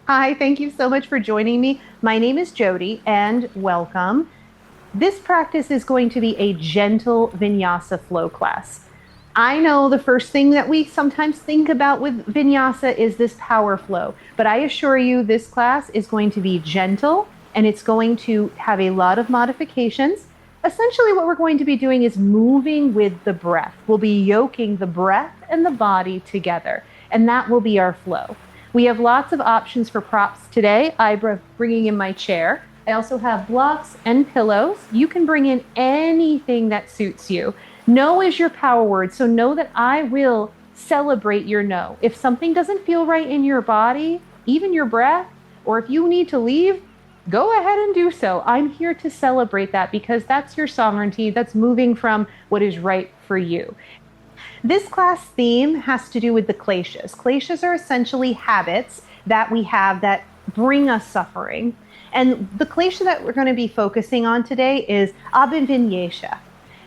Hi, thank you so much for joining me. My name is Jody, and welcome. This practice is going to be a gentle vinyasa flow class. I know the first thing that we sometimes think about with vinyasa is this power flow, but I assure you this class is going to be gentle and it's going to have a lot of modifications. Essentially, what we're going to be doing is moving with the breath. We'll be yoking the breath and the body together, and that will be our flow. We have lots of options for props today. I'm bringing in my chair. I also have blocks and pillows. You can bring in anything that suits you. No is your power word, so know that I will celebrate your no. If something doesn't feel right in your body, even your breath, or if you need to leave, go ahead and do so. I'm here to celebrate that because that's your sovereignty. That's moving from what is right for you. This class theme has to do with the kleshas. Kleshas are essentially habits that we have that bring us suffering. And the klesha that we're going to be focusing on today is Abhinivesha.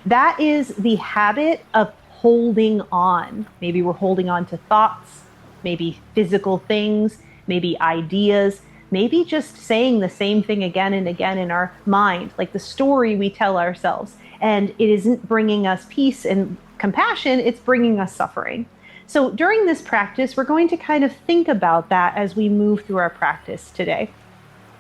That is the habit of holding on. Maybe we're holding on to thoughts, maybe physical things, maybe ideas, maybe just saying the same thing again and again in our mind, like the story we tell ourselves. And it isn't bringing us peace and compassion, it's bringing us suffering. So during this practice, we're going to kind of think about that as we move through our practice today.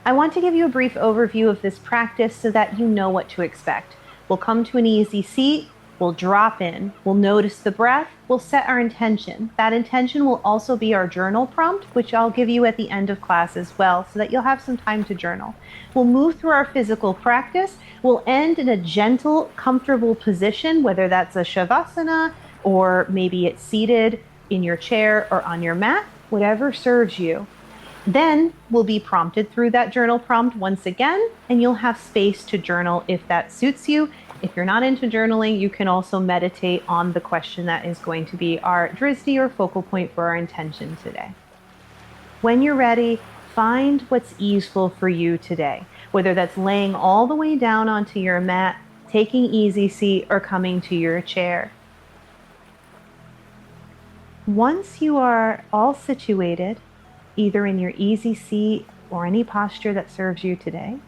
I want to give you a brief overview of this practice so that you know what to expect. We'll come to an easy seat, we'll drop in, we'll notice the breath, we'll set our intention. That intention will also be our journal prompt, which I'll give you at the end of class as well, so that you'll have some time to journal. We'll move through our physical practice. We'll end in a gentle, comfortable position, whether that's a shavasana or maybe it's seated in your chair or on your mat, whatever serves you. Then we'll be prompted through that journal prompt once again, and you'll have space to journal if that suits you. If you're not into journaling, you can also meditate on the question that is going to be our dristy or focal point for our intention today. When you're ready, find what's easeful for you today, whether that's laying all the way down onto your mat, taking easy seat, or coming to your chair. Once you are all situated, either in your easy seat or any posture that serves you today,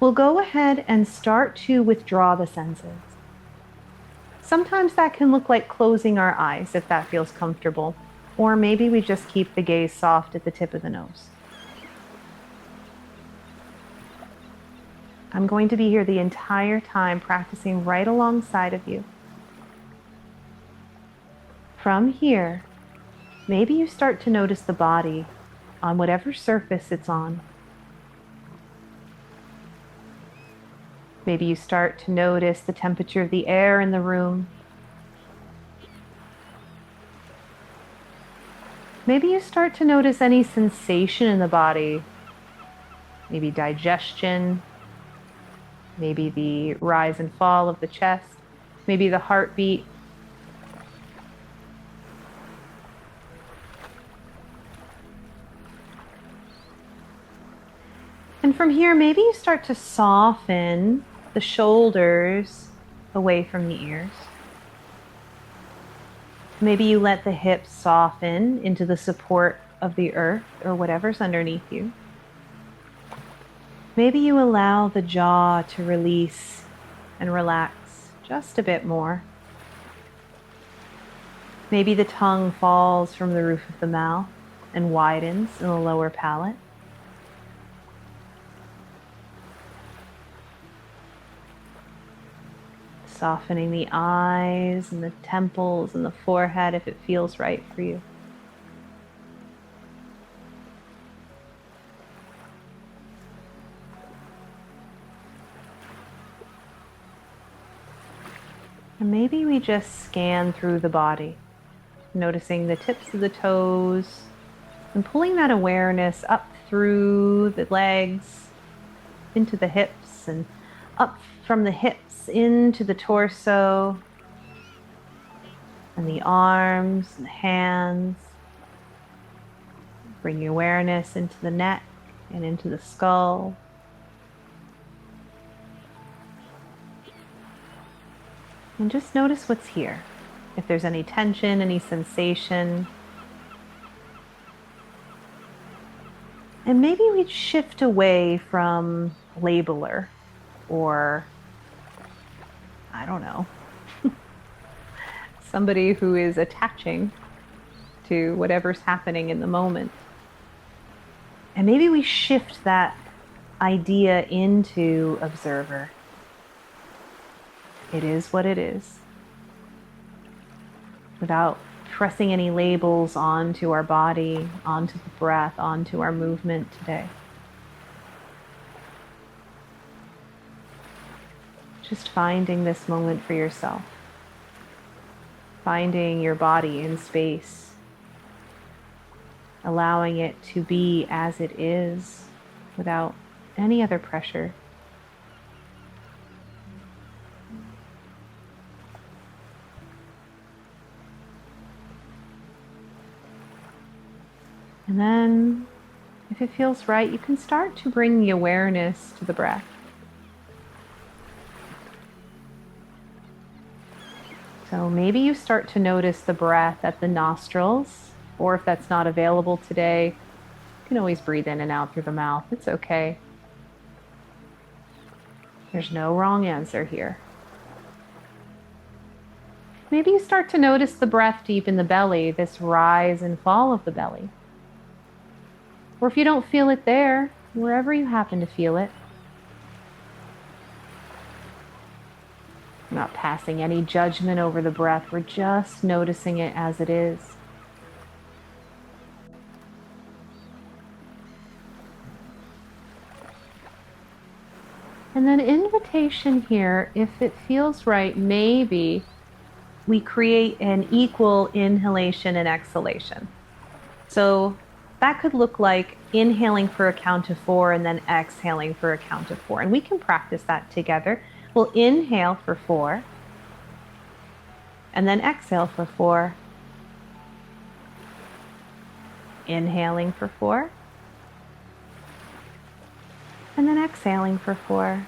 we'll go ahead and start to withdraw the senses. Sometimes that can look like closing our eyes if that feels comfortable, or maybe we just keep the gaze soft at the tip of the nose. I'm going to be here the entire time practicing right alongside of you. From here, maybe you start to notice the body on whatever surface it's on. Maybe you start to notice the temperature of the air in the room. Maybe you start to notice any sensation in the body, maybe digestion, maybe the rise and fall of the chest, maybe the heartbeat. And from here, maybe you start to soften the shoulders away from the ears. Maybe you let the hips soften into the support of the earth or whatever's underneath you. Maybe you allow the jaw to release and relax just a bit more. Maybe the tongue falls from the roof of the mouth and widens in the lower palate. Softening the eyes and the temples and the forehead if it feels right for you. And maybe we just scan through the body, noticing the tips of the toes and pulling that awareness up through the legs, into the hips, and up from the hips into the torso and the arms and the hands. Bring your awareness into the neck and into the skull. And just notice what's here. If there's any tension, any sensation. And maybe we'd shift away from labeler or, I don't know, somebody who is attaching to whatever's happening in the moment. And maybe we shift that idea into observer. It is what it is, without pressing any labels onto our body, onto the breath, onto our movement today. Just finding this moment for yourself. Finding your body in space. Allowing it to be as it is without any other pressure. And then, if it feels right, you can start to bring the awareness to the breath. So maybe you start to notice the breath at the nostrils, or if that's not available today, you can always breathe in and out through the mouth. It's okay. There's no wrong answer here. Maybe you start to notice the breath deep in the belly, this rise and fall of the belly. Or if you don't feel it there, wherever you happen to feel it. We're not passing any judgment over the breath. We're just noticing it as it is. And then invitation here, if it feels right, maybe we create an equal inhalation and exhalation. So that could look like inhaling for a count of 4 and then exhaling for a count of 4. And we can practice that together. We'll inhale for 4 and then exhale for 4. Inhaling for 4 and then exhaling for 4.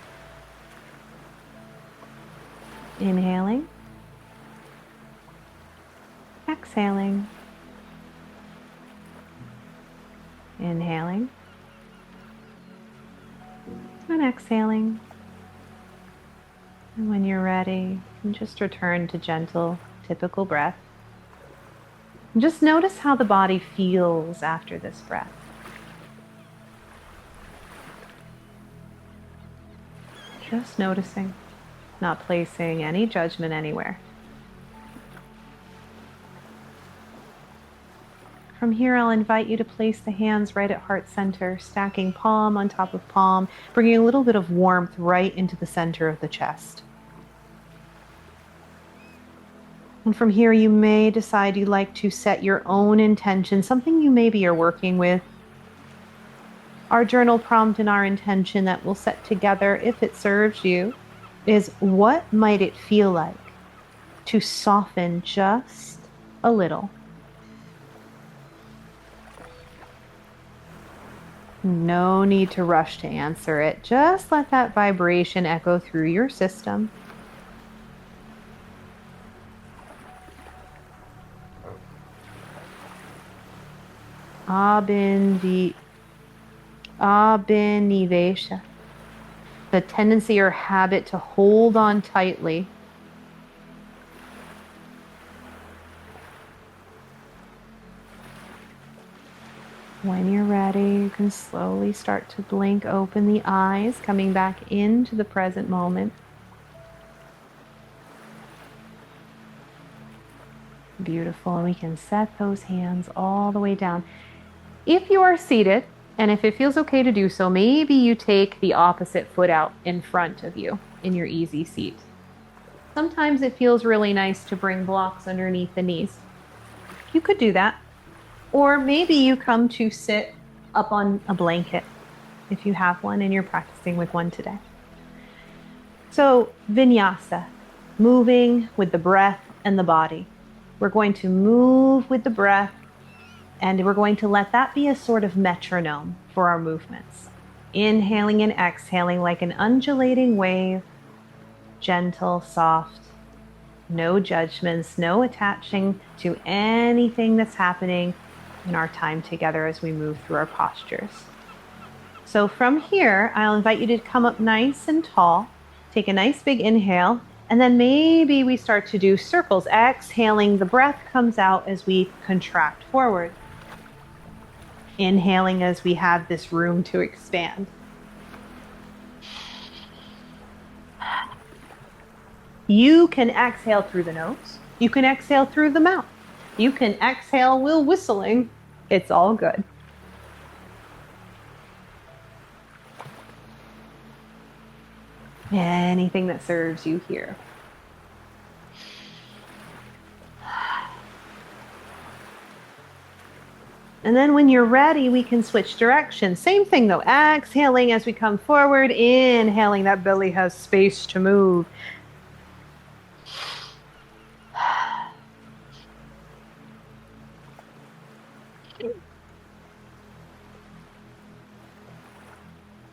Inhaling, exhaling. Inhaling and exhaling. And when you're ready, you can just return to gentle, typical breath. And just notice how the body feels after this breath. Just noticing, not placing any judgment anywhere. From here, I'll invite you to place the hands right at heart center, stacking palm on top of palm, bringing a little bit of warmth right into the center of the chest. And from here, you may decide you'd like to set your own intention, something you maybe are working with. Our journal prompt and our intention that we'll set together, if it serves you, is what might it feel like to soften just a little? No need to rush to answer it. Just let that vibration echo through your system. Abhinivesha. The tendency or habit to hold on tightly. When you're ready, you can slowly start to blink open the eyes, coming back into the present moment. Beautiful. And we can set those hands all the way down. If you are seated, and if it feels okay to do so, maybe you take the opposite foot out in front of you in your easy seat. Sometimes it feels really nice to bring blocks underneath the knees. You could do that. Or maybe you come to sit up on a blanket if you have one and you're practicing with one today. So vinyasa, moving with the breath and the body. We're going to move with the breath and we're going to let that be a sort of metronome for our movements. Inhaling and exhaling like an undulating wave, gentle, soft, no judgments, no attaching to anything that's happening in our time together as we move through our postures. So from here, I'll invite you to come up nice and tall. Take a nice big inhale, and then maybe we start to do circles. Exhaling, the breath comes out as we contract forward. Inhaling as we have this room to expand. You can exhale through the nose. You can exhale through the mouth. You can exhale while whistling. It's all good. Anything that serves you here. And then when you're ready, we can switch directions. Same thing though, exhaling as we come forward, inhaling, that belly has space to move.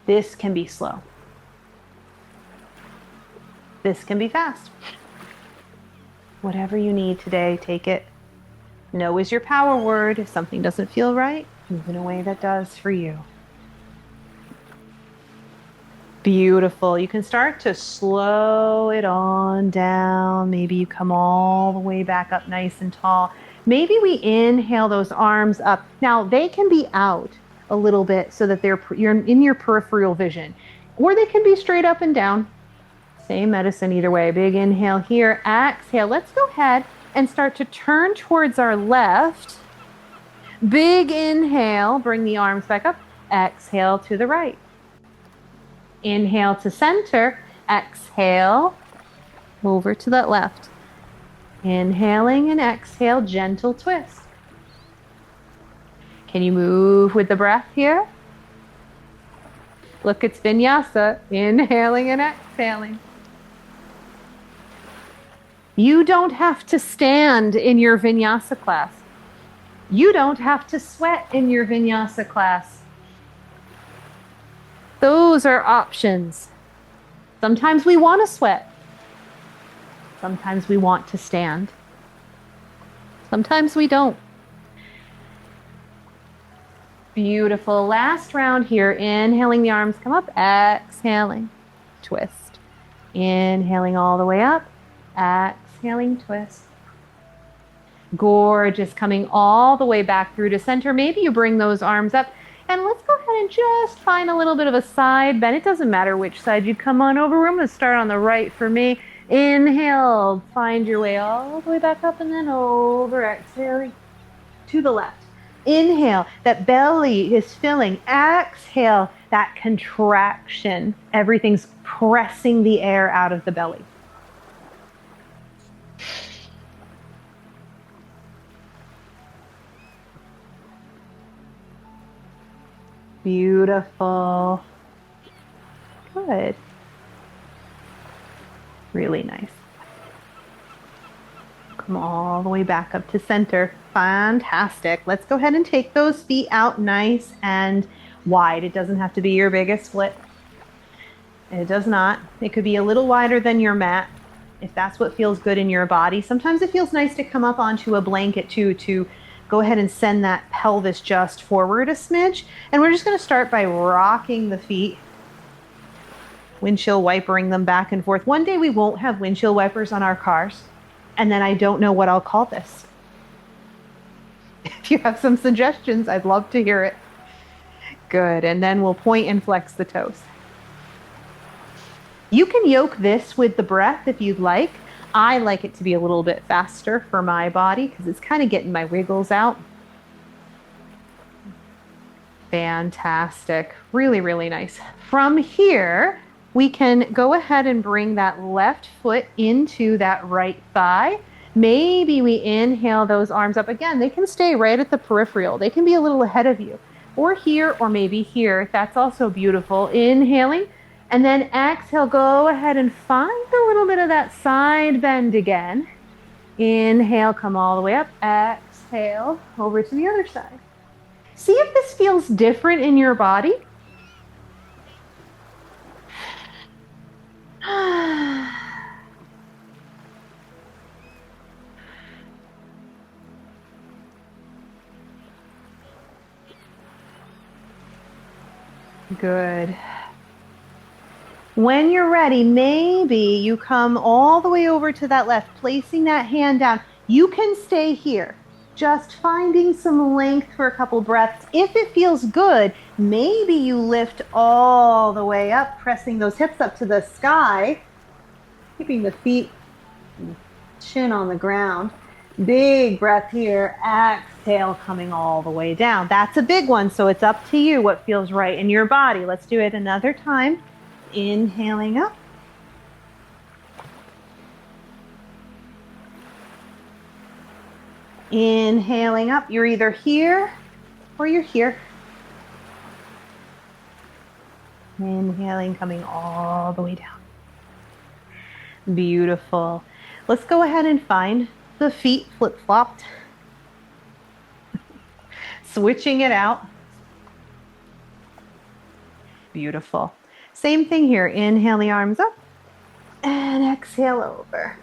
This can be slow. This can be fast. Whatever you need today, take it. No is your power word. If something doesn't feel right, move in a way that does for you. Beautiful. You can start to slow it on down. Maybe you come all the way back up nice and tall. Maybe we inhale those arms up. Now they can be out a little bit so that you're in your peripheral vision, or they can be straight up and down. Same medicine either way. Big inhale here, exhale. Let's go ahead and start to turn towards our left. Big inhale, bring the arms back up. Exhale to the right. Inhale to center, exhale over to the left. Inhaling and exhale, gentle twist. Can you move with the breath here? Look, it's vinyasa, inhaling and exhaling. You don't have to stand in your vinyasa class. You don't have to sweat in your vinyasa class. Those are options. Sometimes we want to sweat. Sometimes we want to stand. Sometimes we don't. Beautiful. Last round here. Inhaling, the arms come up. Exhaling, twist. Inhaling all the way up. Exhaling, twist. Gorgeous. Coming all the way back through to center. Maybe you bring those arms up. And let's go ahead and just find a little bit of a side bend. It doesn't matter which side you come on over. I'm going to start on the right for me. Inhale, find your way all the way back up and then over. Exhaling to the left. Inhale, that belly is filling. Exhale, that contraction. Everything's pressing the air out of the belly. Beautiful. Good. Really nice. Come all the way back up to center. Fantastic. Let's go ahead and take those feet out nice and wide. It doesn't have to be your biggest split. It does not. It could be a little wider than your mat if that's what feels good in your body. Sometimes it feels nice to come up onto a blanket too, to go ahead and send that pelvis just forward a smidge. And we're just going to start by rocking the feet, windshield wipering them back and forth. One day we won't have windshield wipers on our cars, and then I don't know what I'll call this. If you have some suggestions, I'd love to hear it. Good. And then we'll point and flex the toes. You can yoke this with the breath if you'd like. I like it to be a little bit faster for my body because it's kind of getting my wiggles out. Fantastic. Really, really nice. From here, we can go ahead and bring that left foot into that right thigh. Maybe we inhale those arms up. Again, they can stay right at the peripheral. They can be a little ahead of you, or here, or maybe here. That's also beautiful. Inhaling. And then exhale, go ahead and find a little bit of that side bend again. Inhale, come all the way up. Exhale, over to the other side. See if this feels different in your body. Good. When you're ready, maybe you come all the way over to that left, placing that hand down. You can stay here, just finding some length for a couple breaths. If it feels good, maybe you lift all the way up, pressing those hips up to the sky, keeping the feet, chin on the ground. Big breath here. Exhale, coming all the way down. That's a big one, so it's up to you what feels right in your body. Let's do it another time. Inhaling up. Inhaling up. You're either here or you're here. Inhaling, coming all the way down. Beautiful. Let's go ahead and find the feet flip-flopped. Switching it out. Beautiful. Same thing here. Inhale the arms up and exhale over.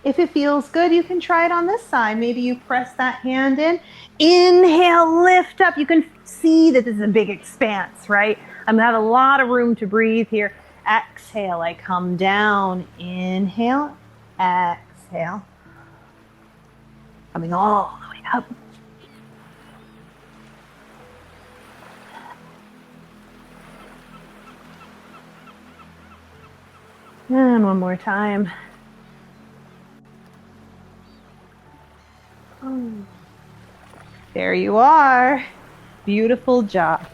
If it feels good, you can try it on this side. Maybe you press that hand in. Inhale, lift up. You can see that this is a big expanse, right? I'm gonna have a lot of room to breathe here. Exhale, I come down. Inhale, exhale. Coming all the way up. And one more time. There you are. Beautiful job.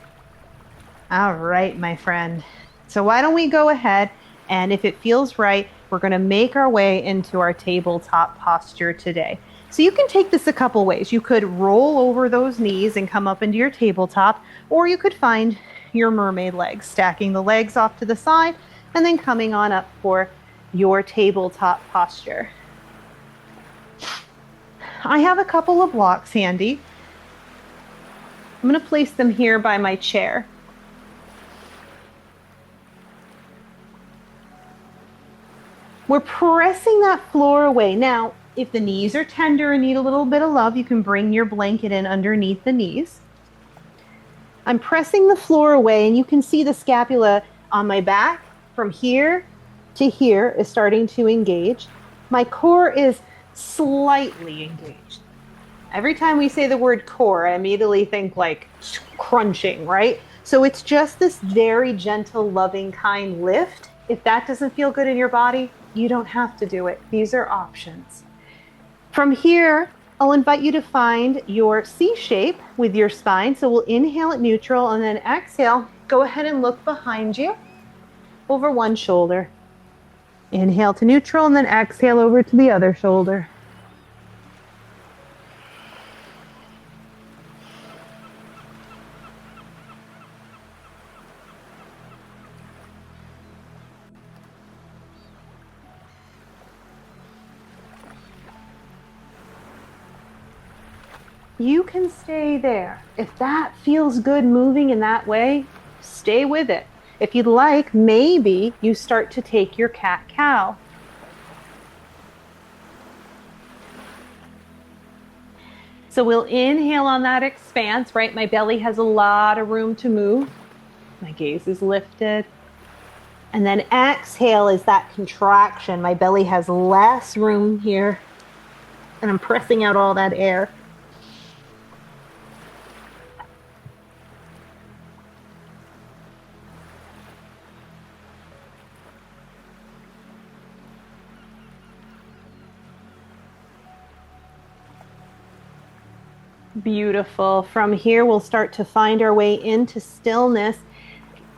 All right, my friend. So why don't we go ahead, and if it feels right, we're going to make our way into our tabletop posture today. So you can take this a couple ways. You could roll over those knees and come up into your tabletop, or you could find your mermaid legs, stacking the legs off to the side and then coming on up for your tabletop posture. I have a couple of blocks handy. I'm going to place them here by my chair. We're pressing that floor away. Now, if the knees are tender and need a little bit of love, you can bring your blanket in underneath the knees. I'm pressing the floor away, and you can see the scapula on my back from here to here is starting to engage. My core is slightly engaged. Every time we say the word core, I immediately think like crunching, right? So it's just this very gentle, loving, kind lift. If that doesn't feel good in your body, you don't have to do it. These are options. From here, I'll invite you to find your C shape with your spine. So we'll inhale at neutral and then exhale. Go ahead and look behind you over one shoulder. Inhale to neutral and then exhale over to the other shoulder. You can stay there. If that feels good moving in that way, stay with it. If you'd like, maybe you start to take your cat-cow. So we'll inhale on that expanse, right? My belly has a lot of room to move. My gaze is lifted. And then exhale is that contraction. My belly has less room here. And I'm pressing out all that air. Beautiful. From here, we'll start to find our way into stillness.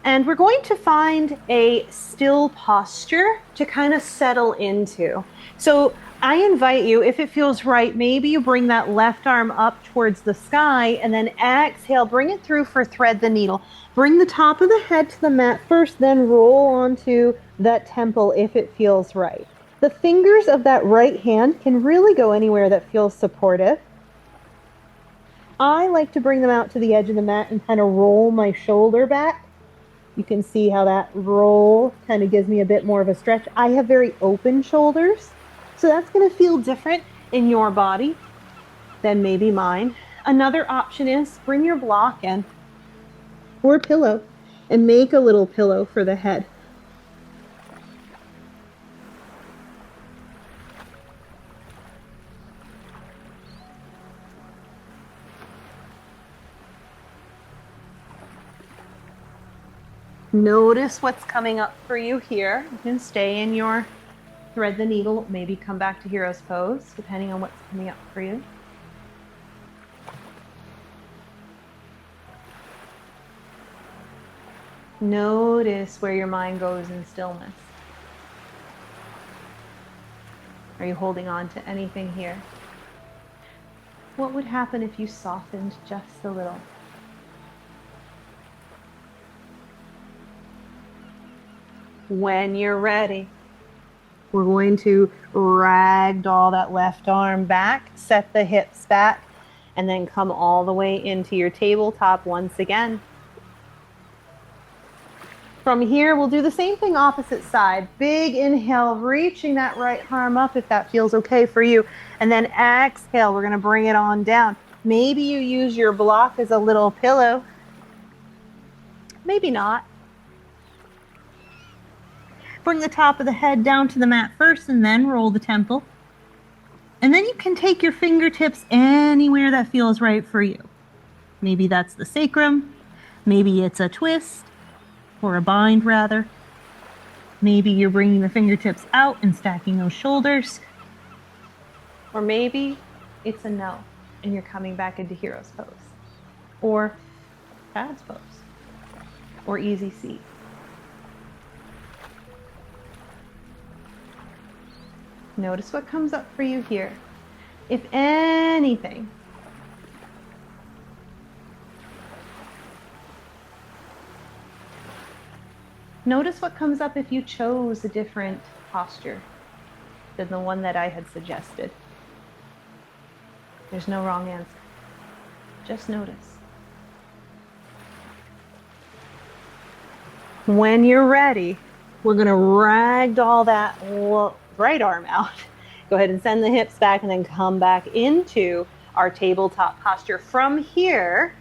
And we're going to find a still posture to kind of settle into. So I invite you, if it feels right, maybe you bring that left arm up towards the sky and then exhale, bring it through for thread the needle. Bring the top of the head to the mat first, then roll onto that temple if it feels right. The fingers of that right hand can really go anywhere that feels supportive. I like to bring them out to the edge of the mat and kind of roll my shoulder back. You can see how that roll kind of gives me a bit more of a stretch. I have very open shoulders, so that's going to feel different in your body than maybe mine. Another option is bring your block in or pillow and make a little pillow for the head. Notice what's coming up for you here. You can stay in your thread the needle, maybe come back to hero's pose, depending on what's coming up for you. Notice where your mind goes in stillness. Are you holding on to anything here? What would happen if you softened just a little? When you're ready, we're going to ragdoll that left arm back, set the hips back, and then come all the way into your tabletop once again. From here, we'll do the same thing opposite side. Big inhale, reaching that right arm up if that feels okay for you. And then exhale, we're going to bring it on down. Maybe you use your block as a little pillow. Maybe not. Bring the top of the head down to the mat first and then roll the temple. And then you can take your fingertips anywhere that feels right for you. Maybe that's the sacrum. Maybe it's a twist. Or a bind rather. Maybe you're bringing the fingertips out and stacking those shoulders. Or maybe it's a no and you're coming back into hero's pose. Or child's pose. Or easy seat. Notice what comes up for you here. If anything, notice what comes up if you chose a different posture than the one that I had suggested. There's no wrong answer. Just notice. When you're ready, we're going to ragdoll that right arm out. Go ahead and send the hips back and then come back into our tabletop posture. From here,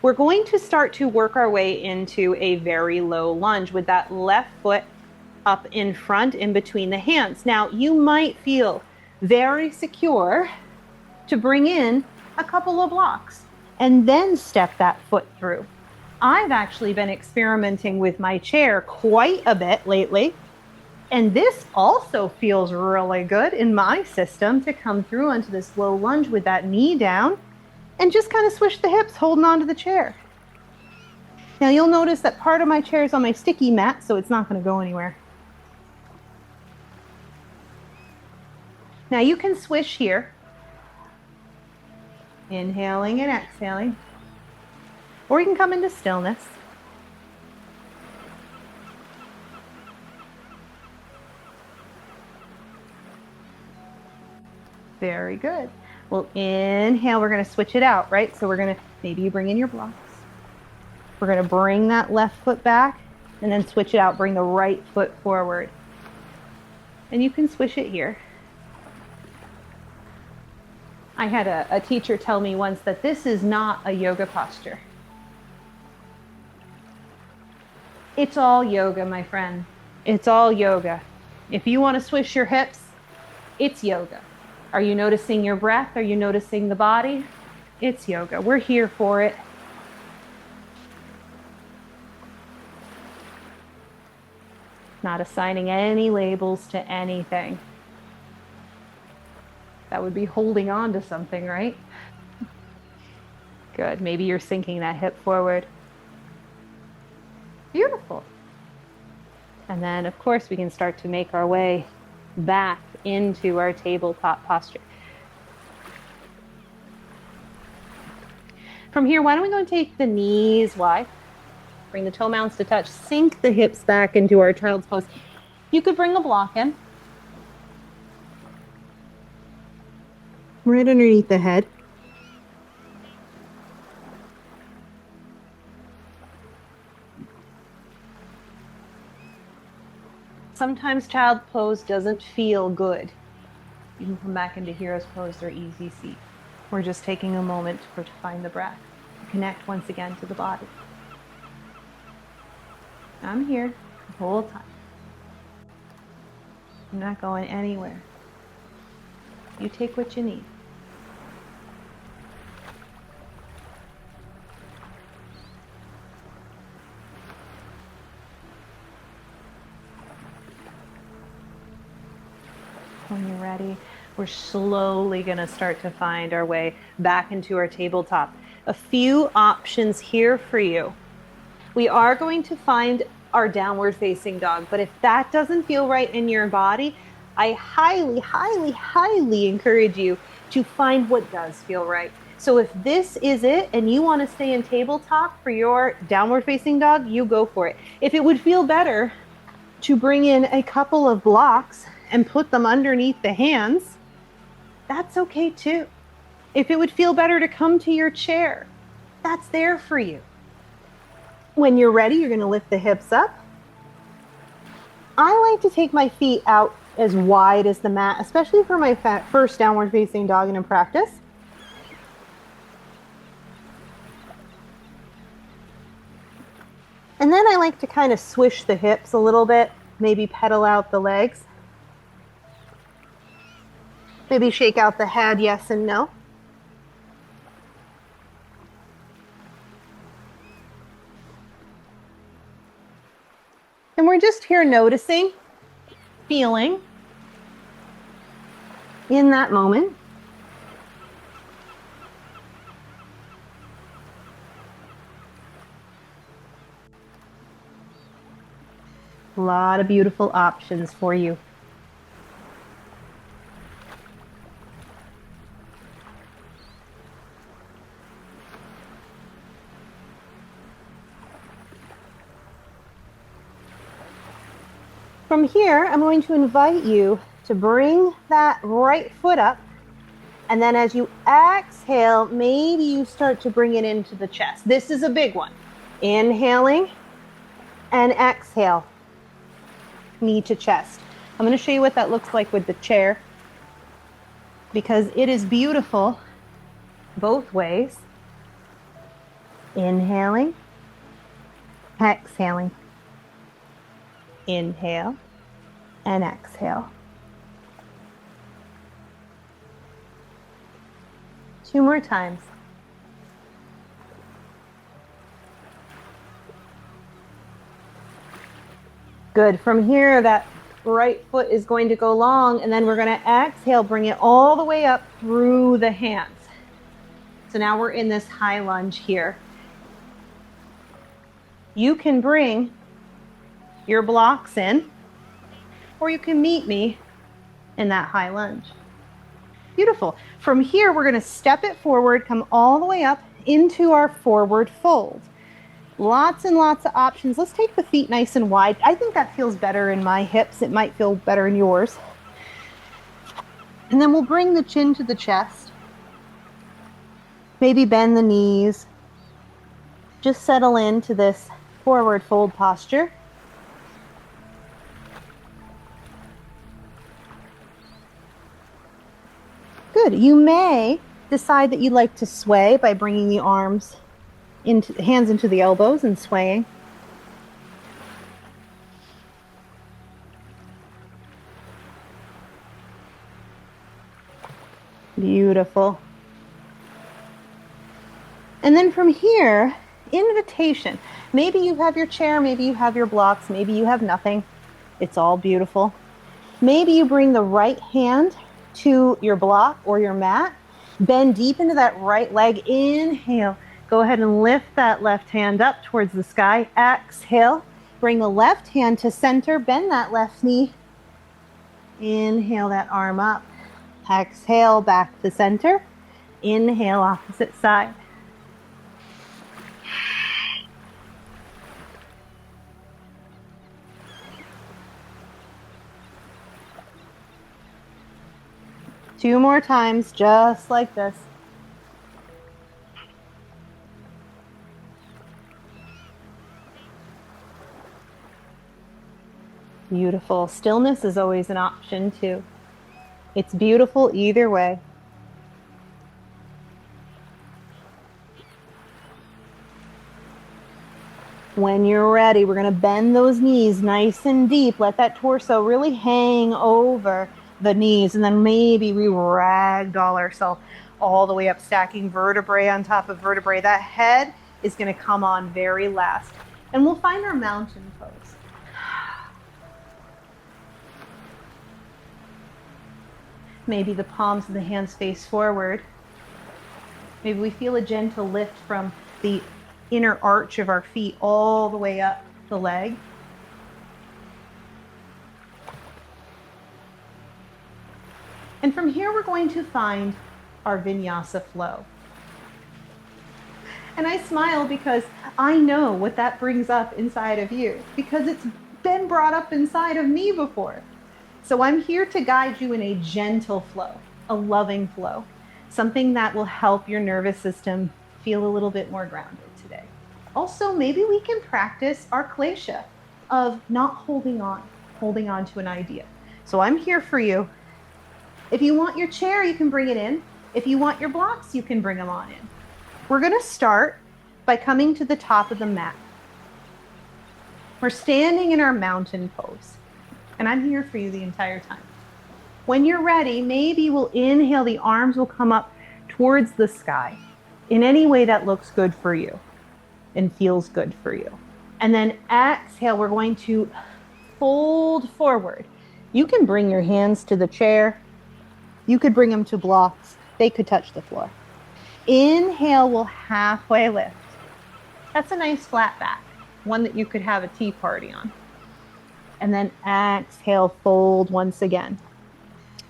we're going to start to work our way into a very low lunge with that left foot up in front in between the hands. Now, you might feel very secure to bring in a couple of blocks and then step that foot through. I've actually been experimenting with my chair quite a bit lately, and this also feels really good in my system to come through onto this low lunge with that knee down and just kind of swish the hips, holding onto the chair. Now you'll notice that part of my chair is on my sticky mat, so it's not going to go anywhere. Now you can swish here, inhaling and exhaling, or you can come into stillness. Very good. We'll inhale, we're going to switch it out, right? So we're going to, maybe you bring in your blocks. We're going to bring that left foot back and then switch it out, bring the right foot forward. And you can swish it here. I had a teacher tell me once that this is not a yoga posture. It's all yoga, my friend. It's all yoga. If you want to swish your hips, it's yoga. Are you noticing your breath? Are you noticing the body? It's yoga. We're here for it. Not assigning any labels to anything. That would be holding on to something, right? Good. Maybe you're sinking that hip forward. Beautiful. And then, of course, we can start to make our way back into our tabletop posture. From here, why don't we go and take the knees wide? Bring the toe mounts to touch. Sink the hips back into our child's pose. You could bring a block in. Right underneath the head. Sometimes child pose doesn't feel good. You can come back into hero's pose or easy seat. We're just taking a moment to find the breath, to connect once again to the body. I'm here the whole time. I'm not going anywhere. You take what you need. When you're ready, we're slowly going to start to find our way back into our tabletop. A few options here for you. We are going to find our downward facing dog, but if that doesn't feel right in your body, I highly, highly, highly encourage you to find what does feel right. So if this is it and you want to stay in tabletop for your downward facing dog, you go for it. If it would feel better to bring in a couple of blocks and put them underneath the hands, that's okay too. If it would feel better to come to your chair, that's there for you. When you're ready, you're going to lift the hips up. I like to take my feet out as wide as the mat, especially for my first downward facing dog in practice. And then I like to kind of swish the hips a little bit, maybe pedal out the legs. Maybe shake out the head, yes and no. And we're just here noticing, feeling in that moment. A lot of beautiful options for you. From here, I'm going to invite you to bring that right foot up. And then as you exhale, maybe you start to bring it into the chest. This is a big one. Inhaling and exhale, knee to chest. I'm going to show you what that looks like with the chair, because it is beautiful both ways. Inhaling, exhaling. Inhale and exhale. 2 more times. Good. From here, that right foot is going to go long, and then we're going to exhale, bring it all the way up through the hands. So now we're in this high lunge here. You can bring your blocks in, or you can meet me in that high lunge. Beautiful. From here, we're going to step it forward, come all the way up into our forward fold. Lots and lots of options. Let's take the feet nice and wide. I think that feels better in my hips. It might feel better in yours. And then we'll bring the chin to the chest. Maybe bend the knees. Just settle into this forward fold posture. Good. You may decide that you'd like to sway by bringing the arms hands into the elbows and swaying. Beautiful. And then from here, invitation. Maybe you have your chair, maybe you have your blocks, maybe you have nothing. It's all beautiful. Maybe you bring the right hand to your block or your mat. Bend deep into that right leg. Inhale. Go ahead and lift that left hand up towards the sky. Exhale. Bring the left hand to center. Bend that left knee. Inhale that arm up. Exhale back to center. Inhale opposite side. Two more times, just like this. Beautiful. Stillness is always an option too. It's beautiful either way. When you're ready, we're going to bend those knees nice and deep. Let that torso really hang over the knees. And then maybe we ragdoll ourselves all the way up, stacking vertebrae on top of vertebrae. That head is going to come on very last. And we'll find our mountain pose. Maybe the palms of the hands face forward. Maybe we feel a gentle lift from the inner arch of our feet all the way up the leg. And from here, we're going to find our vinyasa flow. And I smile because I know what that brings up inside of you, because it's been brought up inside of me before. So I'm here to guide you in a gentle flow, a loving flow, something that will help your nervous system feel a little bit more grounded today. Also, maybe we can practice our klesha of not holding on to an idea. So I'm here for you. If you want your chair, you can bring it in. If you want your blocks, you can bring them on in. We're going to start by coming to the top of the mat. We're standing in our mountain pose, and I'm here for you the entire time. When you're ready, maybe we'll inhale, the arms will come up towards the sky in any way that looks good for you and feels good for you. And then exhale, we're going to fold forward. You can bring your hands to the chair. You could bring them to blocks. They could touch the floor. Inhale, we'll halfway lift. That's a nice flat back, one that you could have a tea party on. And then exhale, fold once again.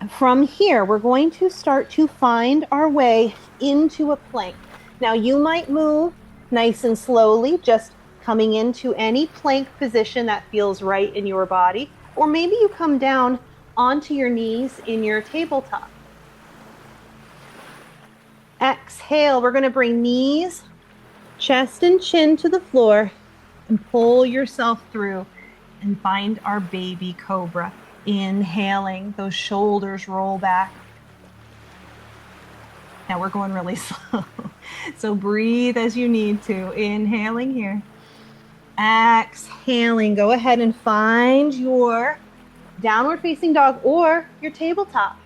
From here, we're going to start to find our way into a plank. Now you might move nice and slowly, just coming into any plank position that feels right in your body. Or maybe you come down onto your knees in your tabletop. Exhale, we're going to bring knees, chest and chin to the floor and pull yourself through and find our baby cobra. Inhaling, those shoulders roll back. Now we're going really slow. So breathe as you need to. Inhaling here. Exhaling, go ahead and find your downward facing dog or your tabletop.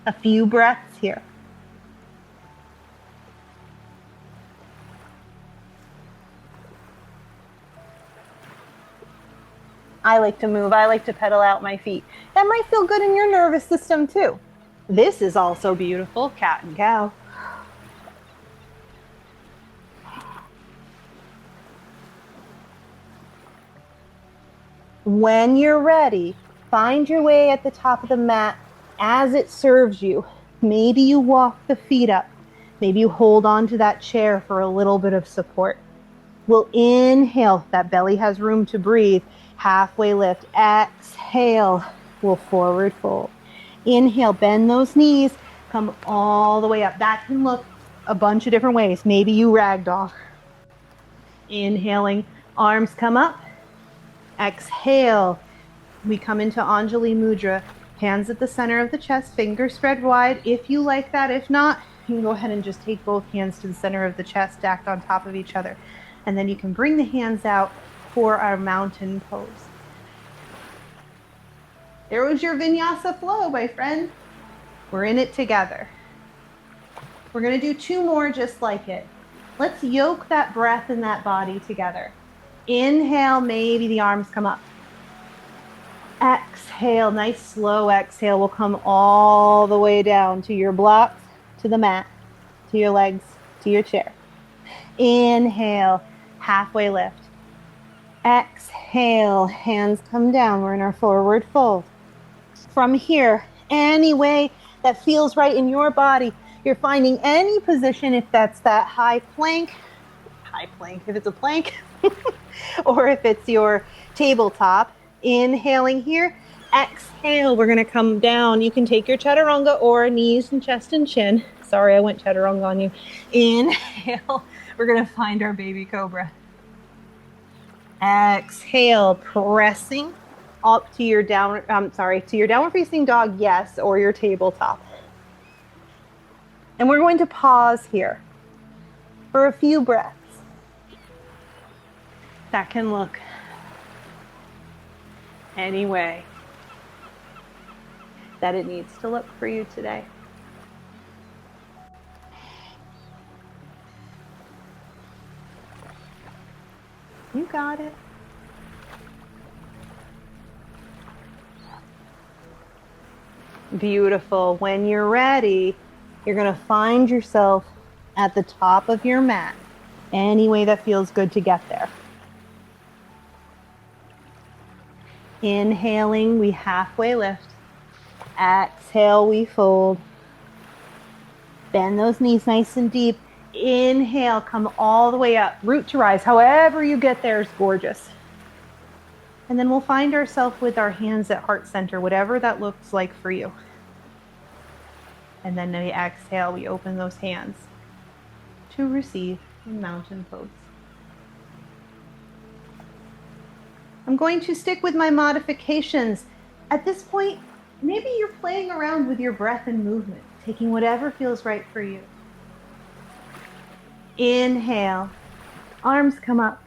A few breaths here. I like to move. I like to pedal out my feet. That might feel good in your nervous system too. This is also beautiful, cat and cow. When you're ready, find your way at the top of the mat as it serves you. Maybe you walk the feet up. Maybe you hold on to that chair for a little bit of support. We'll inhale, that belly has room to breathe. Halfway lift, exhale, we'll forward fold. Inhale, bend those knees, come all the way up. That can look a bunch of different ways. Maybe you ragdoll. Inhaling, arms come up. Exhale, we come into Anjali Mudra. Hands at the center of the chest, fingers spread wide. If you like that, if not, you can go ahead and just take both hands to the center of the chest, stacked on top of each other. And then you can bring the hands out for our mountain pose. There was your vinyasa flow, my friend. We're in it together. We're going to do two more just like it. Let's yoke that breath and that body together. Inhale, maybe the arms come up. Exhale, nice slow exhale. We'll come all the way down to your blocks, to the mat, to your legs, to your chair. Inhale, halfway lift. Exhale, hands come down. We're in our forward fold. From here, any way that feels right in your body, you're finding any position, if that's that high plank, if it's a plank, or if it's your tabletop. Inhaling here, exhale, we're going to come down. You can take your chaturanga or knees and chest and chin. Sorry, I went chaturanga on you. Inhale, we're going to find our baby cobra. Exhale, pressing up to your to your downward facing dog, yes, or your tabletop. And we're going to pause here for a few breaths. That can look any way that it needs to look for you today. You got it. Beautiful. When you're ready, you're going to find yourself at the top of your mat, any way that feels good to get there. Inhaling, we halfway lift. Exhale, we fold. Bend those knees nice and deep. Inhale, come all the way up. Root to rise. However you get there is gorgeous. And then we'll find ourselves with our hands at heart center, whatever that looks like for you. And then we exhale, we open those hands to receive in mountain pose. I'm going to stick with my modifications. At this point, maybe you're playing around with your breath and movement, taking whatever feels right for you. Inhale, arms come up.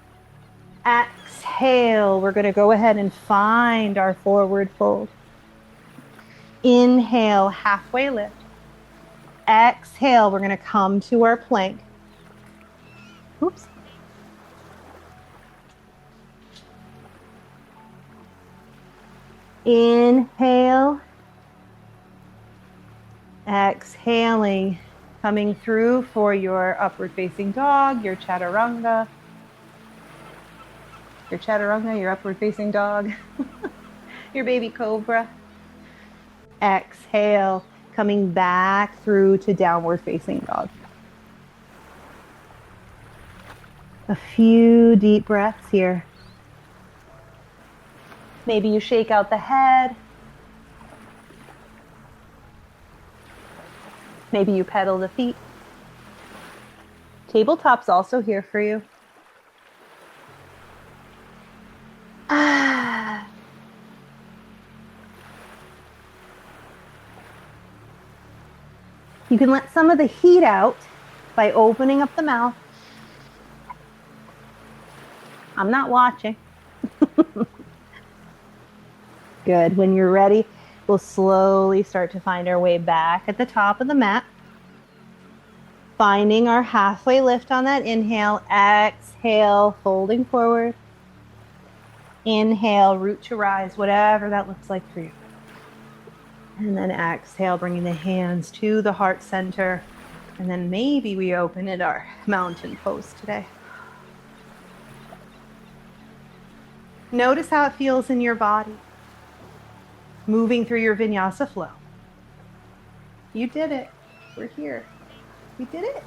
Exhale, we're going to go ahead and find our forward fold. Inhale, halfway lift. Exhale, we're going to come to our plank. Oops. Inhale. Exhaling, coming through for your upward facing dog, your chaturanga. Your chaturanga, your upward facing dog, your baby cobra. Exhale, coming back through to downward facing dog. A few deep breaths here. Maybe you shake out the head. Maybe you pedal the feet. Tabletop's also here for you. You can let some of the heat out by opening up the mouth. I'm not watching. Good. When you're ready, we'll slowly start to find our way back at the top of the mat. Finding our halfway lift on that inhale. Exhale, folding forward. Inhale, root to rise, whatever that looks like for you. And then exhale, bringing the hands to the heart center. And then maybe we open it our mountain pose today. Notice how it feels in your body. Moving through your vinyasa flow. You did it. We're here. We did it.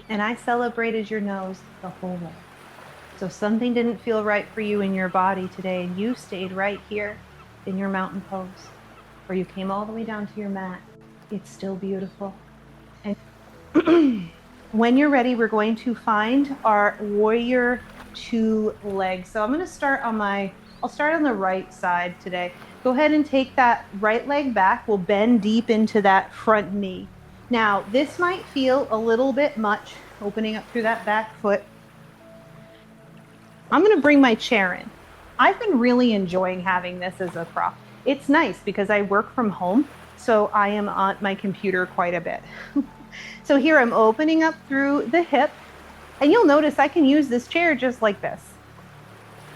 And I celebrated your nose the whole way. So something didn't feel right for you in your body today, and you stayed right here in your mountain pose, or you came all the way down to your mat. It's still beautiful. And when you're ready, we're going to find our warrior two legs. So I'm going to start on I'll start on the right side today. Go ahead and take that right leg back. We'll bend deep into that front knee. Now, this might feel a little bit much, opening up through that back foot. I'm going to bring my chair in. I've been really enjoying having this as a prop. It's nice because I work from home, so I am on my computer quite a bit. So here I'm opening up through the hip, and you'll notice I can use this chair just like this,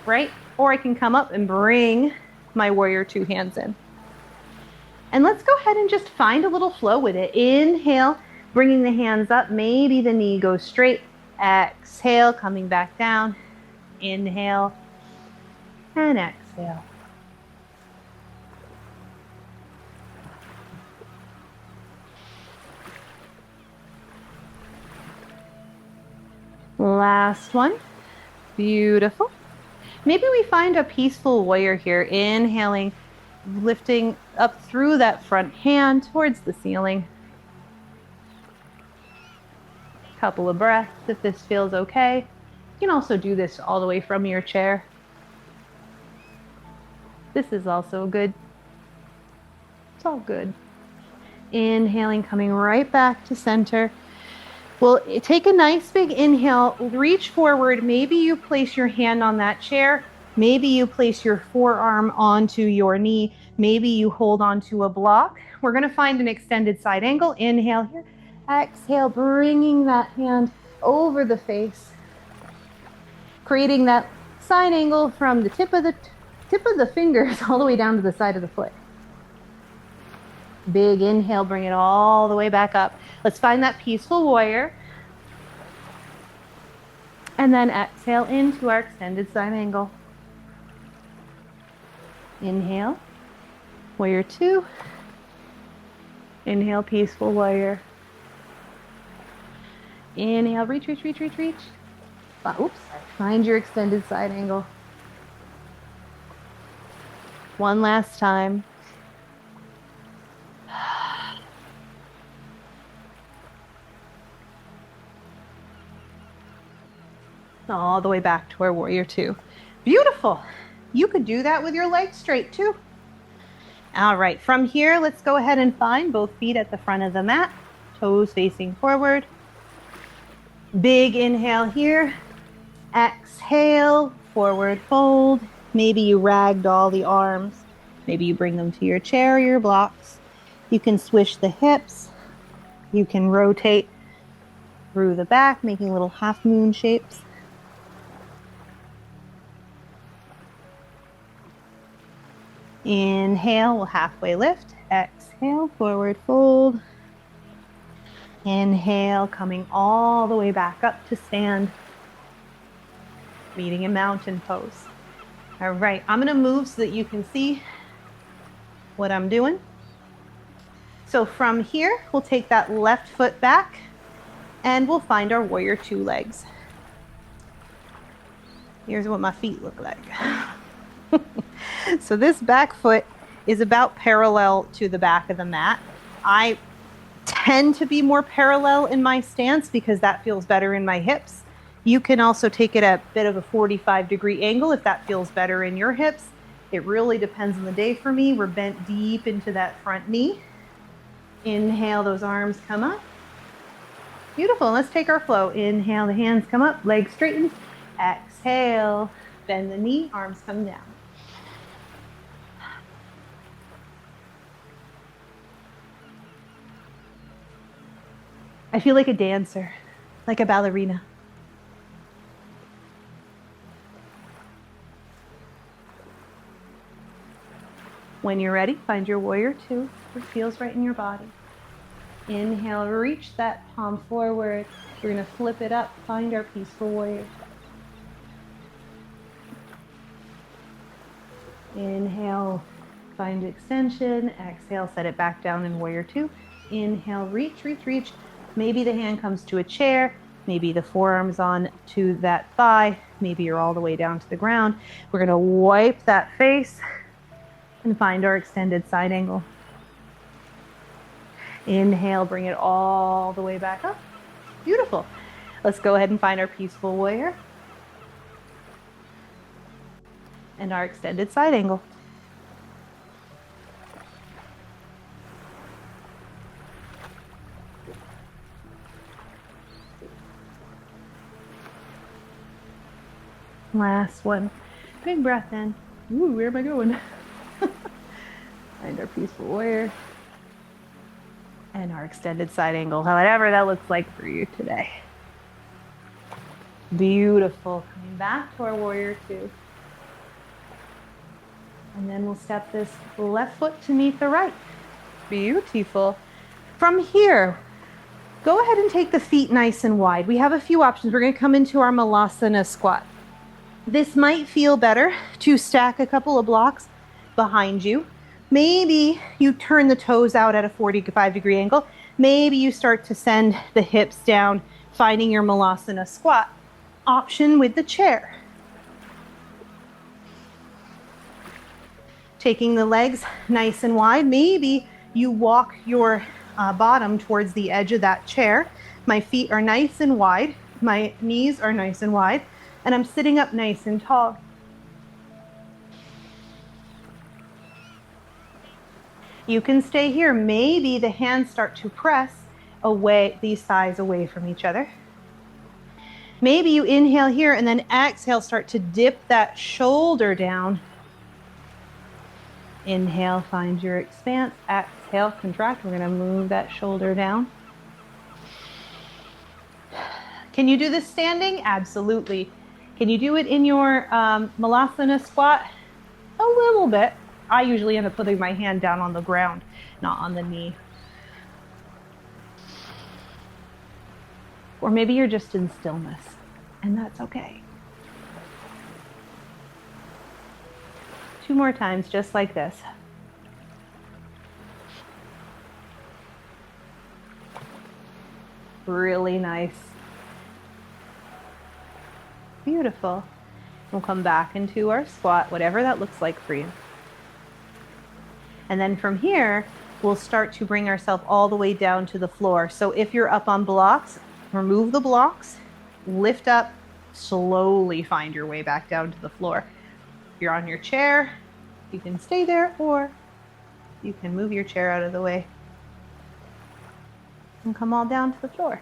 right? Or I can come up and bring my warrior two hands in. And let's go ahead and just find a little flow with it. Inhale, bringing the hands up. Maybe the knee goes straight. Exhale, coming back down. Inhale and exhale. Last one. Beautiful. Maybe we find a peaceful warrior here. Inhaling, lifting up through that front hand towards the ceiling. Couple of breaths if this feels okay. You can also do this all the way from your chair. This is also good. It's all good. Inhaling, coming right back to center. We'll take a nice big inhale, reach forward. Maybe you place your hand on that chair. Maybe you place your forearm onto your knee. Maybe you hold onto a block. We're going to find an extended side angle. Inhale here. Exhale, bringing that hand over the face, creating that side angle from the tip of the fingers all the way down to the side of the foot. Big inhale, bring it all the way back up. Let's find that peaceful warrior. And then exhale into our extended side angle. Inhale, warrior two. Inhale, peaceful warrior. Inhale, reach, reach, reach, reach, reach. Oops, find your extended side angle. One last time. All the way back to our warrior two. Beautiful. You could do that with your legs straight too. All right, from here, let's go ahead and find both feet at the front of the mat, toes facing forward. Big inhale here. Exhale, forward fold. Maybe you ragdoll the arms. Maybe you bring them to your chair or your blocks. You can swish the hips. You can rotate through the back, making little half moon shapes. Inhale, we'll halfway lift. Exhale, forward fold. Inhale, coming all the way back up to stand. Meeting in mountain pose. All right, I'm gonna move so that you can see what I'm doing. So from here, we'll take that left foot back and we'll find our warrior two legs. Here's what my feet look like. So this back foot is about parallel to the back of the mat. I tend to be more parallel in my stance because that feels better in my hips. You can also take it at a bit of a 45-degree angle if that feels better in your hips. It really depends on the day for me. We're bent deep into that front knee. Inhale, those arms come up. Beautiful. Let's take our flow. Inhale, the hands come up, legs straighten. Exhale, bend the knee, arms come down. I feel like a dancer, like a ballerina. When you're ready, find your warrior two. It feels right in your body. Inhale, reach that palm forward. We're gonna flip it up, find our peaceful warrior. Inhale, find extension. Exhale, set it back down in warrior two. Inhale, reach, reach, reach. Maybe the hand comes to a chair. Maybe the forearm's on to that thigh. Maybe you're all the way down to the ground. We're gonna wipe that face and find our extended side angle. Inhale, bring it all the way back up. Beautiful. Let's go ahead and find our peaceful warrior and our extended side angle. Last one. Big breath in. Ooh, where am I going? Find our peaceful warrior and our extended side angle, however that looks like for you today. Beautiful. Coming back to our warrior two. And then we'll step this left foot to meet the right. Beautiful. From here, go ahead and take the feet nice and wide. We have a few options. We're going to come into our malasana squat. This might feel better to stack a couple of blocks behind you. Maybe you turn the toes out at a 45-degree angle. Maybe you start to send the hips down, finding your malasana squat option with the chair. Taking the legs nice and wide. Maybe you walk your bottom towards the edge of that chair. My feet are nice and wide. My knees are nice and wide. And I'm sitting up nice and tall. You can stay here. Maybe the hands start to press away, these thighs away from each other. Maybe you inhale here and then exhale, start to dip that shoulder down. Inhale, find your expanse. Exhale, contract. We're going to move that shoulder down. Can you do this standing? Absolutely. Can you do it in your malasana squat? A little bit. I usually end up putting my hand down on the ground, not on the knee. Or maybe you're just in stillness, and that's okay. 2 more times, just like this. Really nice. Beautiful. We'll come back into our squat, whatever that looks like for you. And then from here, we'll start to bring ourselves all the way down to the floor. So if you're up on blocks, remove the blocks, lift up, slowly find your way back down to the floor. If you're on your chair, you can stay there, or you can move your chair out of the way and come all down to the floor.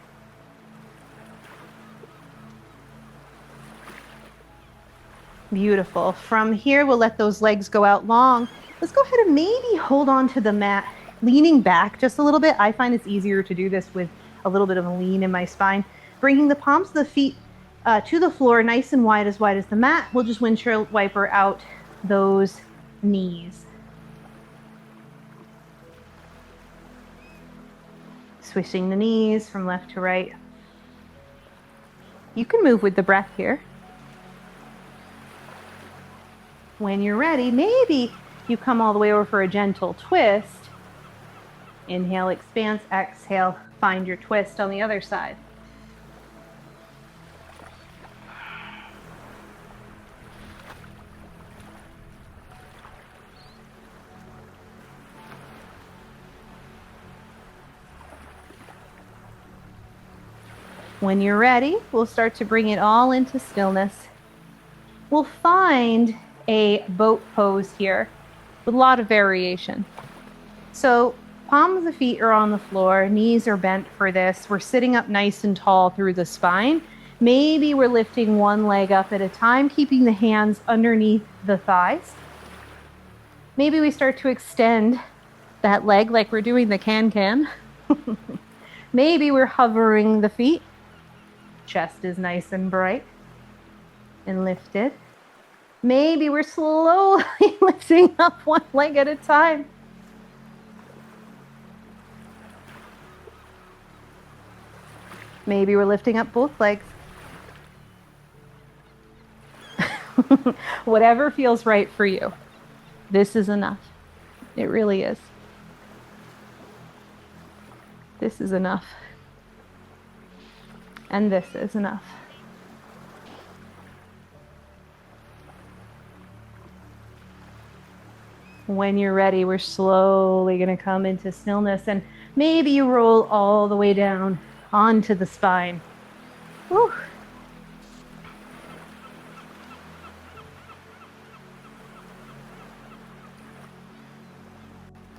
Beautiful. From here, we'll let those legs go out long. Let's go ahead and maybe hold on to the mat, leaning back just a little bit. I find it's easier to do this with a little bit of a lean in my spine. Bringing the palms of the feet to the floor, nice and wide as the mat. We'll just windshield wiper out those knees. Swishing the knees from left to right. You can move with the breath here. When you're ready, maybe you come all the way over for a gentle twist. Inhale, expanse, exhale, find your twist on the other side. When you're ready, we'll start to bring it all into stillness. We'll find a boat pose here with a lot of variation. So palms of the feet are on the floor, knees are bent for this. We're sitting up nice and tall through the spine. Maybe we're lifting one leg up at a time, keeping the hands underneath the thighs. Maybe we start to extend that leg like we're doing the can-can. Maybe we're hovering the feet. Chest is nice and bright and lifted. Maybe we're slowly lifting up one leg at a time. Maybe we're lifting up both legs. Whatever feels right for you. This is enough. It really is. This is enough. And this is enough. When you're ready, we're slowly going to come into stillness, and maybe you roll all the way down onto the spine. Whew.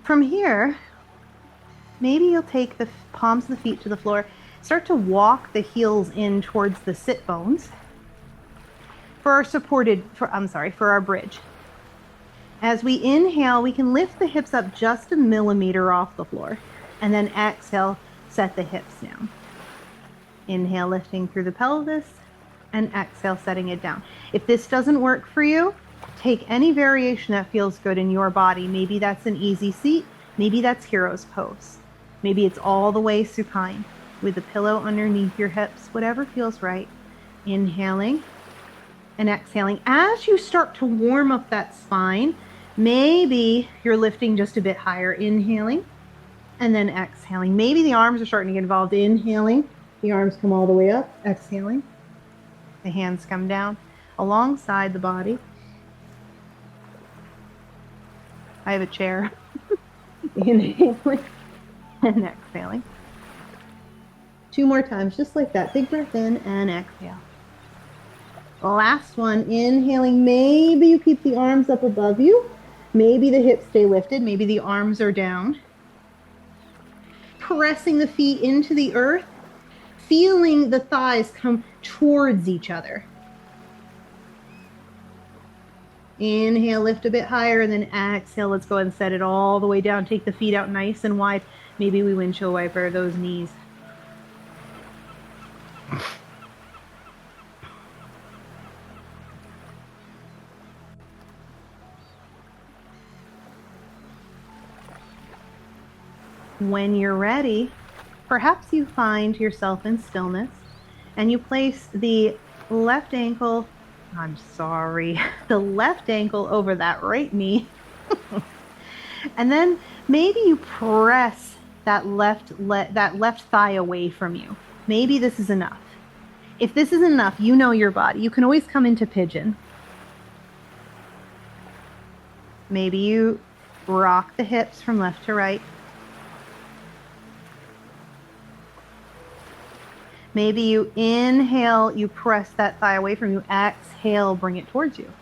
From here, maybe you'll take the palms of the feet to the floor, start to walk the heels in towards the sit bones for our bridge. As we inhale, we can lift the hips up just a millimeter off the floor, and then exhale, set the hips down. Inhale, lifting through the pelvis, and exhale, setting it down. If this doesn't work for you, take any variation that feels good in your body. Maybe that's an easy seat. Maybe that's hero's pose. Maybe it's all the way supine with the pillow underneath your hips, whatever feels right. Inhaling and exhaling. As you start to warm up that spine, maybe you're lifting just a bit higher, inhaling and then exhaling. Maybe the arms are starting to get involved. Inhaling, the arms come all the way up. Exhaling, the hands come down alongside the body. I have a chair. Inhaling and exhaling. 2 more times, just like that. Big breath in and exhale. Last one, inhaling. Maybe you keep the arms up above you. Maybe the hips stay lifted. Maybe the arms are down. Pressing the feet into the earth, feeling the thighs come towards each other. Inhale, lift a bit higher, and then exhale. Let's go ahead and set it all the way down. Take the feet out nice and wide. Maybe we windshield wiper those knees. When you're ready, perhaps you find yourself in stillness and you place the left ankle over that right knee. And then maybe you press that left thigh away from you. Maybe this is enough. If this is enough, you know your body. You can always come into pigeon. Maybe you rock the hips from left to right. Maybe you inhale, you press that thigh away from you. Exhale, bring it towards you.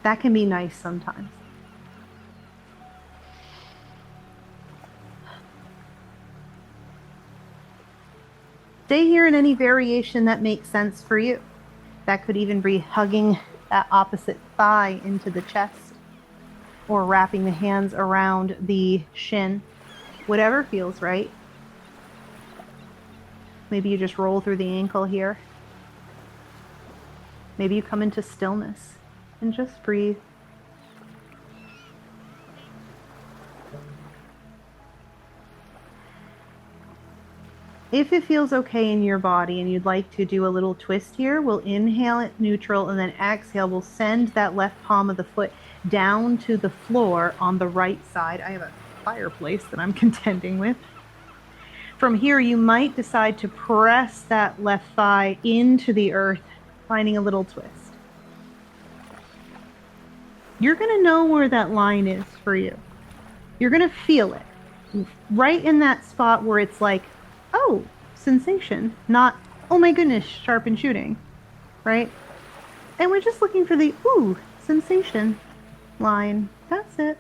That can be nice sometimes. Stay here in any variation that makes sense for you. That could even be hugging that opposite thigh into the chest or wrapping the hands around the shin. Whatever feels right. Maybe you just roll through the ankle here. Maybe you come into stillness and just breathe. If it feels okay in your body and you'd like to do a little twist here, we'll inhale at neutral and then exhale. We'll send that left palm of the foot down to the floor on the right side. I have a fireplace that I'm contending with. From here, you might decide to press that left thigh into the earth, finding a little twist. You're going to know where that line is for you. You're going to feel it right in that spot where it's like, oh, sensation, not, oh my goodness, sharp and shooting, right? And we're just looking for the, ooh, sensation line. That's it.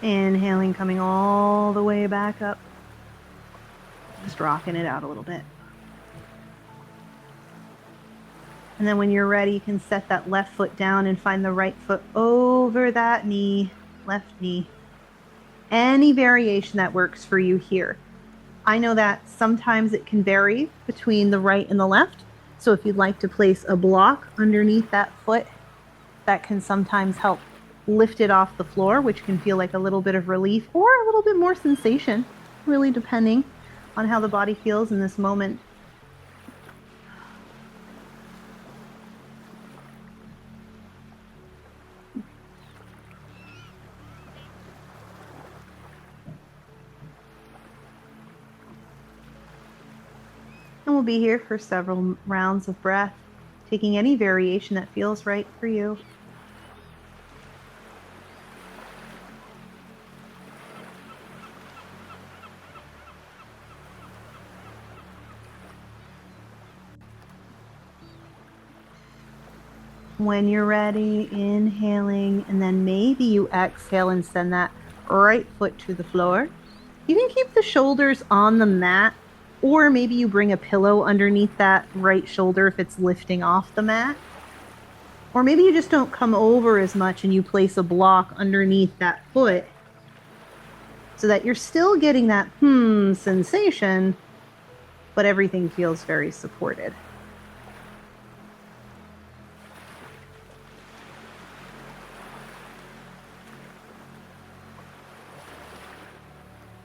Inhaling, coming all the way back up. Just rocking it out a little bit. And then when you're ready, you can set that left foot down and find the right foot over that knee, left knee. Any variation that works for you here. I know that sometimes it can vary between the right and the left. So if you'd like to place a block underneath that foot, that can sometimes help lift it off the floor, which can feel like a little bit of relief or a little bit more sensation, really depending on how the body feels in this moment. And we'll be here for several rounds of breath, taking any variation that feels right for you. When you're ready, inhaling, and then maybe you exhale and send that right foot to the floor. You can keep the shoulders on the mat, or maybe you bring a pillow underneath that right shoulder if it's lifting off the mat. Or maybe you just don't come over as much and you place a block underneath that foot so that you're still getting that sensation, but everything feels very supported.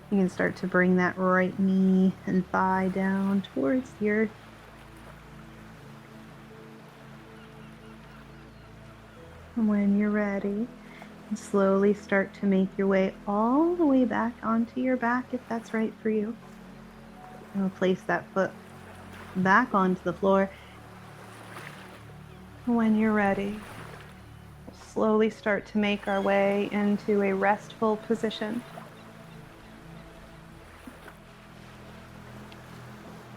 You can start to bring that right knee and thigh down towards the earth. And when you're ready, And slowly start to make your way all the way back onto your back if that's right for you. And we'll place that foot back onto the floor. When you're ready, we'll slowly start to make our way into a restful position.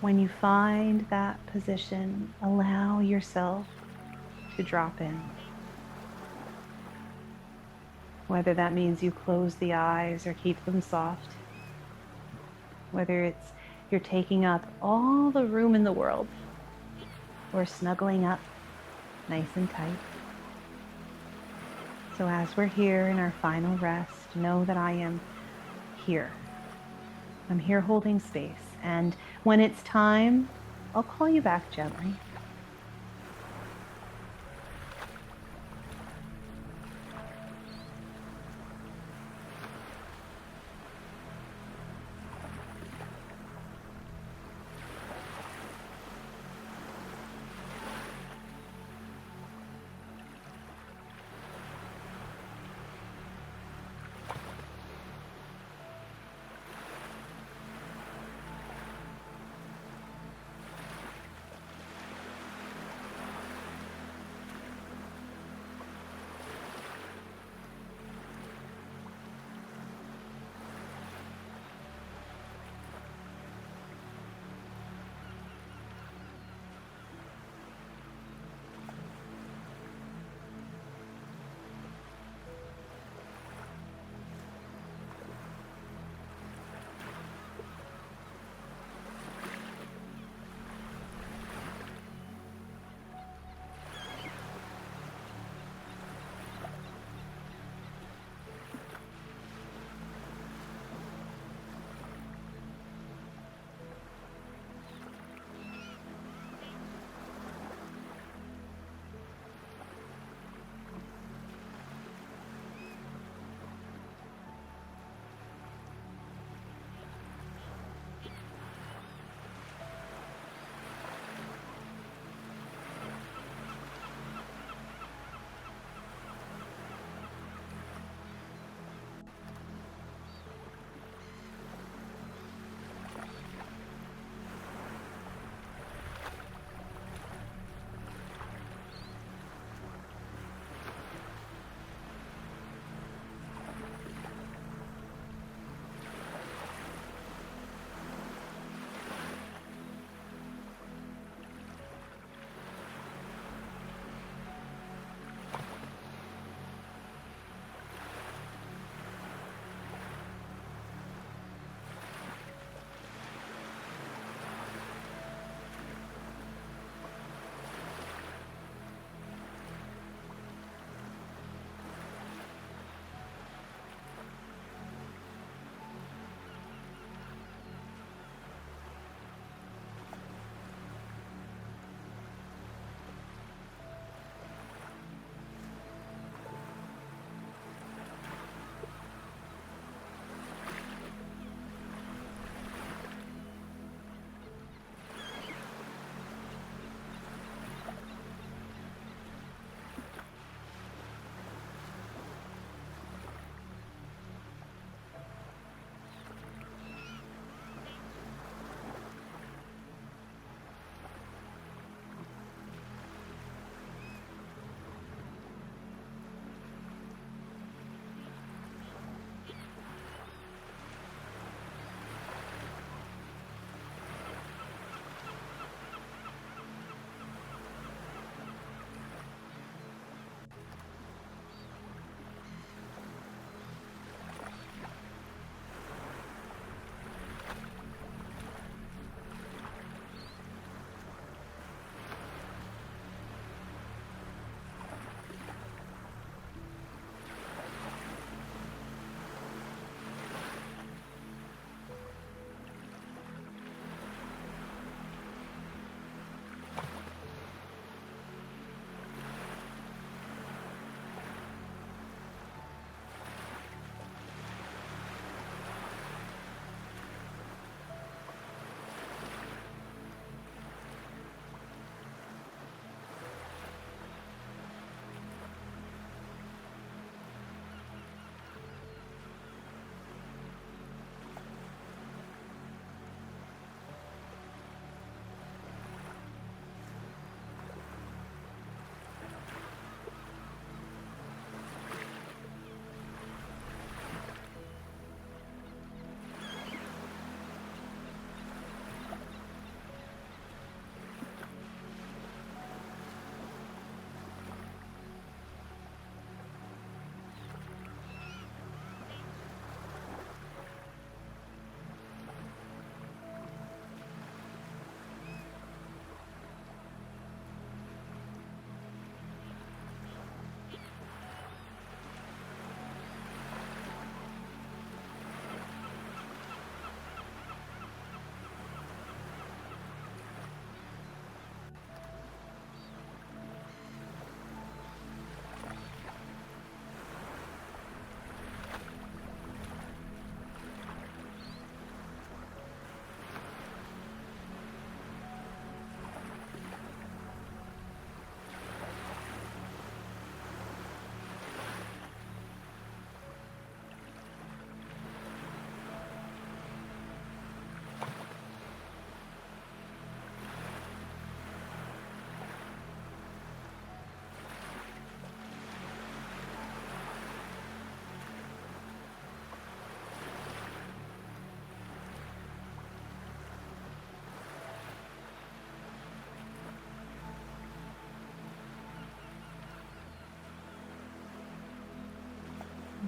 When you find that position, allow yourself to drop in. Whether that means you close the eyes or keep them soft, whether it's you're taking up all the room in the world or snuggling up nice and tight. So as we're here in our final rest, know that I am here. I'm here holding space. And when it's time, I'll call you back gently.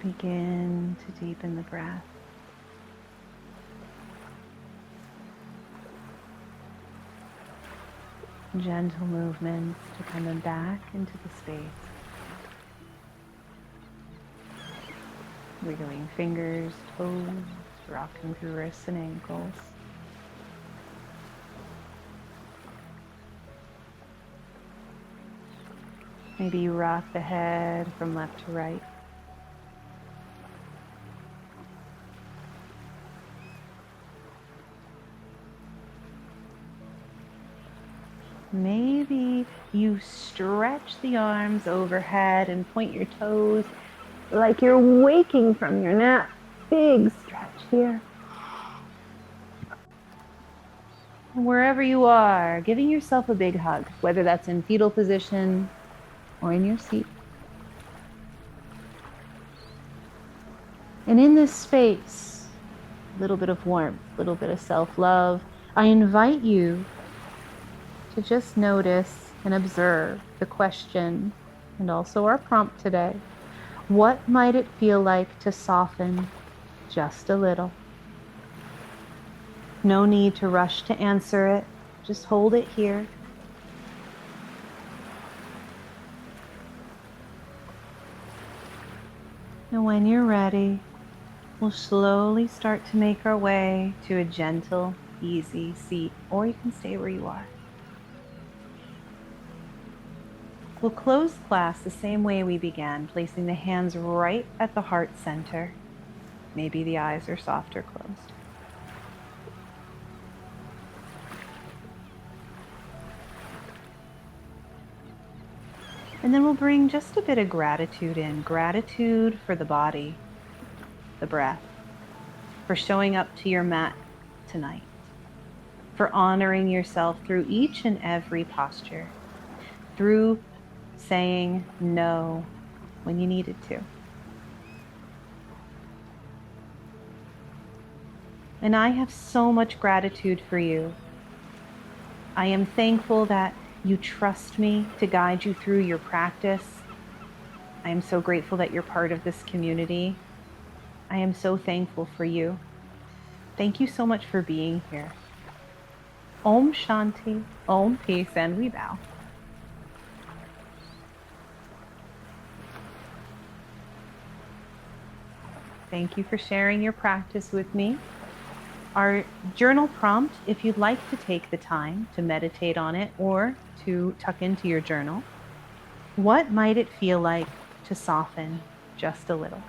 Begin to deepen the breath. Gentle movements to coming back into the space. Wiggling fingers, toes, rocking through wrists and ankles. Maybe you rock the head from left to right. Maybe you stretch the arms overhead and point your toes like you're waking from your nap. Big stretch here. Wherever you are, giving yourself a big hug, whether that's in fetal position or in your seat. And in this space, a little bit of warmth, a little bit of self-love, I invite you to just notice and observe the question and also our prompt today. What might it feel like to soften just a little? No need to rush to answer it. Just hold it here. And when you're ready, we'll slowly start to make our way to a gentle, easy seat, or you can stay where you are. We'll close class the same way we began, placing the hands right at the heart center. Maybe the eyes are soft or closed. And then we'll bring just a bit of gratitude in. Gratitude for the body, the breath, for showing up to your mat tonight, for honoring yourself through each and every posture, through saying no when you needed to. And I have so much gratitude for you. I am thankful that you trust me to guide you through your practice. I am so grateful that you're part of this community. I am so thankful for you. Thank you so much for being here. Om Shanti, Om Peace, and we bow. Thank you for sharing your practice with me. Our journal prompt, if you'd like to take the time to meditate on it or to tuck into your journal, what might it feel like to soften just a little?